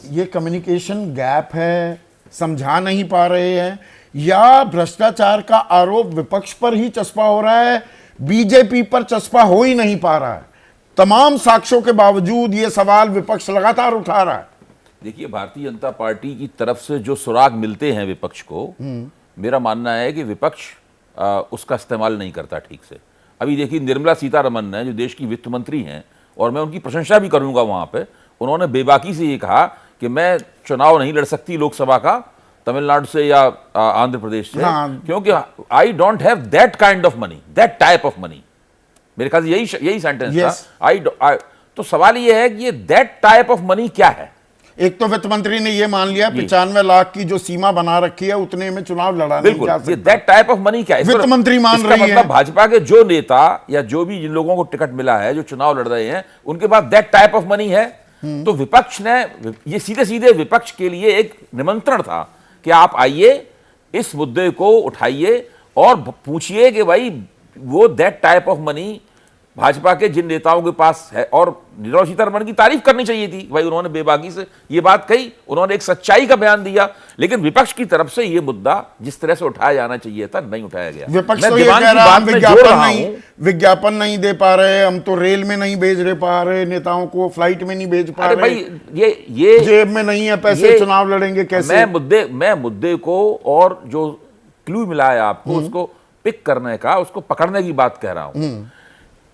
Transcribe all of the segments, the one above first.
ये communication gap है, समझा नहीं पा रहे हैं, या भ्रष्टाचार का आरोप विपक्ष पर ही चस्पा हो रहा है, बीजेपी पर चस्पा हो ही नहीं पा रहा है? तमाम साक्ष्यों के बावजूद ये सवाल विपक्ष लगातार उठा रहा है। देखिए, भारतीय जनता पार्टी की तरफ से जो सुराग मिलते हैं विपक्ष को, मेरा मानना है कि विपक्ष उसका इस्तेमाल नहीं करता ठीक से। अभी देखिए, निर्मला सीतारमण ने, जो देश की वित्त मंत्री हैं, और मैं उनकी प्रशंसा भी करूंगा वहां पे, उन्होंने बेबाकी से ये कहा कि मैं चुनाव नहीं लड़ सकती लोकसभा का तमिलनाडु से या आंध्र प्रदेश से, क्योंकि I don't have that kind of money, that type of money. मेरे ख्याल से यही सेंटेंस था। तो सवाल ये है कि ये दैट टाइप ऑफ मनी क्या है? एक तो वित्त मंत्री ने ये मान लिया 95 लाख की जो सीमा बना रखी है उतने में चुनाव लड़ा नहीं जा सकता। ये दैट टाइप ऑफ मनी क्या है? वित्त मंत्री मान रही है। मतलब भाजपा के जो नेता या जो भी जिन लोगों को टिकट मिला है, जो चुनाव लड़ रहे हैं, उनके पास दैट टाइप ऑफ मनी है। तो विपक्ष ने, ये सीधे सीधे विपक्ष के लिए एक निमंत्रण था कि आप आइए, इस मुद्दे को उठाइए और पूछिए कि भाई वो that type of money Bhajpa के जिन नेताओं के पास है। और निर्मला सीतारमण की तारीफ करनी चाहिए थी, भाई उन्होंने बेबाकी से ये बात कही, उन्होंने एक सच्चाई का बयान दिया। लेकिन विपक्ष की तरफ से ये मुद्दा जिस तरह से उठाया जाना चाहिए था, नहीं उठाया गया। विपक्ष तो ये कह रहा है विज्ञापन नहीं दे पा रहे, हम तो रेल में नहीं भेज पा रहे नेताओं को, फ्लाइट में नहीं भेज पा रहे, भाई ये जेब में नहीं है पैसे, चुनाव लड़ेंगे कैसे? मैं मुद्दे को और जो क्लू मिला है आपको उसको पिक करने का, उसको पकड़ने की बात कह रहा हूं।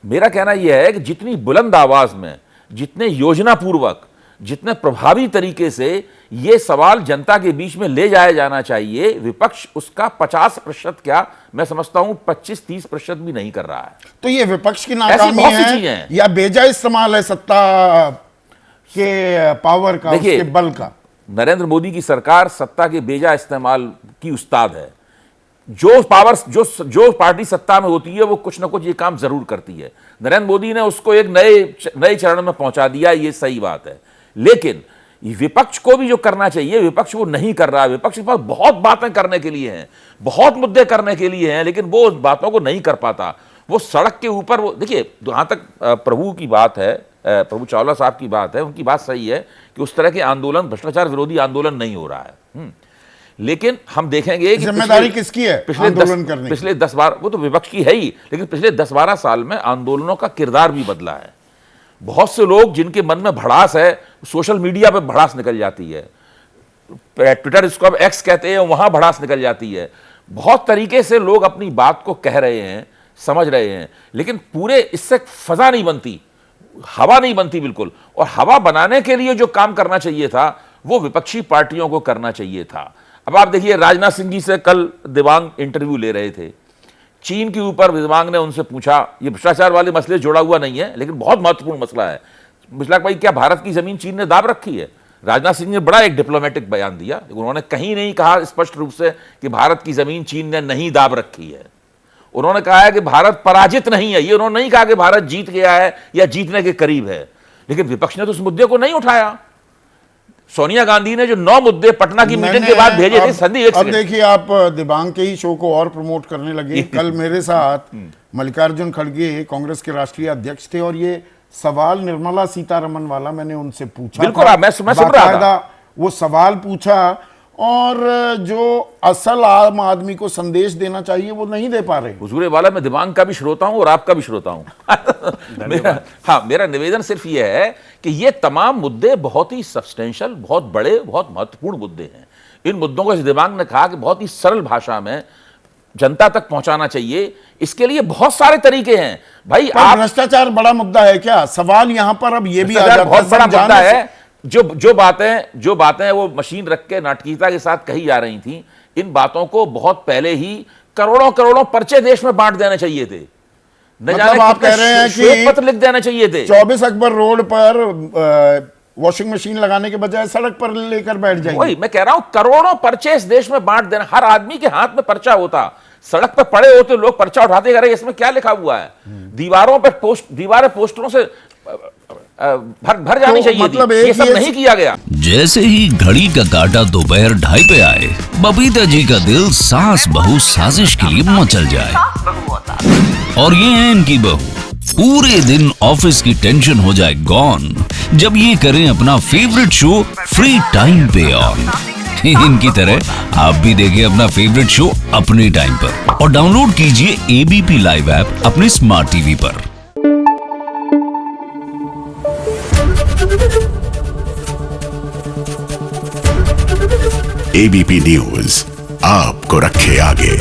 मेरा कहना यह है कि जितनी बुलंद आवाज में, जितने योजना पूर्वक, जितने प्रभावी तरीके से यह सवाल जनता के बीच में ले जाया जाना चाहिए, विपक्ष उसका 50% क्या, मैं समझता हूं 25-30% भी नहीं कर रहा है। तो ये विपक्ष की नाकामी है या बेजा इस्तेमाल है सत्ता के पावर का, उसके बल का? नरेंद्र मोदी की सरकार सत्ता के बेजा इस्तेमाल की उस्ताद है। जो पार्टी सत्ता में होती है वो कुछ ना कुछ ये काम जरूर करती है। नरेंद्र मोदी ने उसको एक नए चरण में पहुंचा दिया, ये सही बात है। लेकिन विपक्ष को भी जो करना चाहिए, विपक्ष वो नहीं कर रहा है। विपक्ष के पास बहुत बातें करने के लिए हैं, बहुत मुद्दे करने के लिए हैं, लेकिन वो उस बातों को नहीं कर पाता। वो सड़क के ऊपर, वो देखिए, जहां तक प्रभु की बात है, प्रभु चावला साहब की बात है, उनकी बात सही है कि उस तरह के आंदोलन, भ्रष्टाचार विरोधी आंदोलन नहीं हो रहा है। लेकिन हम देखेंगे कि जिम्मेदारी किसकी है आंदोलन करने की? पिछले 10-12, वो तो विपक्ष की है ही, लेकिन पिछले 10-12 साल में आंदोलनों का किरदार भी बदला है। बहुत से लोग जिनके मन में भड़ास है, सोशल मीडिया पे भड़ास निकल जाती है, ट्विटर, इसको अब एक्स कहते हैं, वहां भड़ास निकल जाती है। बहुत तरीके से लोग अपनी बात को कह रहे हैं, समझ रहे हैं, लेकिन पूरे इससे फजा नहीं बनती, हवा नहीं बनती बिल्कुल। और हवा बनाने के लिए जो काम करना चाहिए था वो विपक्षी पार्टियों को करना चाहिए था। अब आप देखिए, राजनाथ सिंह जी से कल दिवांग इंटरव्यू ले रहे थे, चीन के ऊपर दिवांग ने उनसे पूछा, ये भ्रष्टाचार वाले मसले जुड़ा हुआ नहीं है लेकिन बहुत महत्वपूर्ण मसला है, मिश्लाक भाई, क्या भारत की जमीन चीन ने दाब रखी है? राजनाथ सिंह ने बड़ा एक डिप्लोमेटिक बयान दिया, उन्होंने कहीं नहीं कहा स्पष्ट रूप से कि भारत की जमीन चीन ने नहीं दाब रखी है। उन्होंने कहा है कि भारत पराजित नहीं है, ये उन्होंने नहीं कहा कि भारत जीत गया है या जीतने के करीब है। लेकिन विपक्ष ने तो उस मुद्दे को नहीं उठाया। सोनिया गांधी ने जो 9 मुद्दे पटना की मीटिंग के बाद भेजे थे, संधि एक, अब देखिए, आप दिबांग के ही शो को और प्रमोट करने लगे। कल मेरे साथ मल्लिकार्जुन खड़गे कांग्रेस के राष्ट्रीय अध्यक्ष थे और ये सवाल निर्मला सीतारमण वाला मैंने उनसे पूछा। बिल्कुल, मैं सुन रहा था, वो सवाल पूछा और जो असल आम आदमी को संदेश देना चाहिए वो नहीं दे पा रहे। हुजूर वाला, मैं दिबांग का भी श्रोता हूं और आपका भी श्रोता हूं। मेरा निवेदन सिर्फ ये है कि ये तमाम मुद्दे बहुत ही सब्सटेंशियल, बहुत बड़े, बहुत महत्वपूर्ण मुद्दे हैं। इन मुद्दों को दिबांग ने कहा कि बहुत ही सरल भाषा में जनता तक पहुंचाना चाहिए। इसके लिए बहुत सारे तरीके हैं भाई। आप भ्रष्टाचार बड़ा मुद्दा है क्या? सवाल यहां पर अब ये भी आ जाता है, बहुत बड़ा मुद्दा है। जो बातें वो मशीन रख के नाटकीयता के साथ कही जा रही थी, इन बातों को बहुत पहले ही करोड़ों पर्चे देश में बांट देने चाहिए थे। न जाने आप कह रहे हैं कि पत्र लिख देने चाहिए थे। 24 अकबर रोड पर वॉशिंग मशीन लगाने के बजाय सड़क पर लेकर बैठ जाएंगे। वही मैं कह रहा हूं, करोड़ों पर्चे इस देश में बांट देना। हर आदमी के हाथ में पर्चा होता, सड़क पर पड़े होते, लोग पर्चा उठाते, करे इसमें क्या लिखा हुआ है। दीवारें पोस्टरों से भर जानी चाहिए, मतलब ये सब नहीं किया गया। जैसे ही घड़ी का काटा दोपहर 2:30 पे आए, बबीता जी का दिल सास बहू साजिश के लिए मचल जाए। और ये है इनकी बहू, पूरे दिन ऑफिस की टेंशन हो जाए गॉन जब ये करें अपना फेवरेट शो फ्री टाइम पे ऑन। इनकी तरह आप भी देखें अपना फेवरेट शो अपने टाइम पर और डाउनलोड कीजिए एबीपी लाइव ऐप अपने स्मार्ट टीवी पर। एबीपी न्यूज आपको रखे आगे।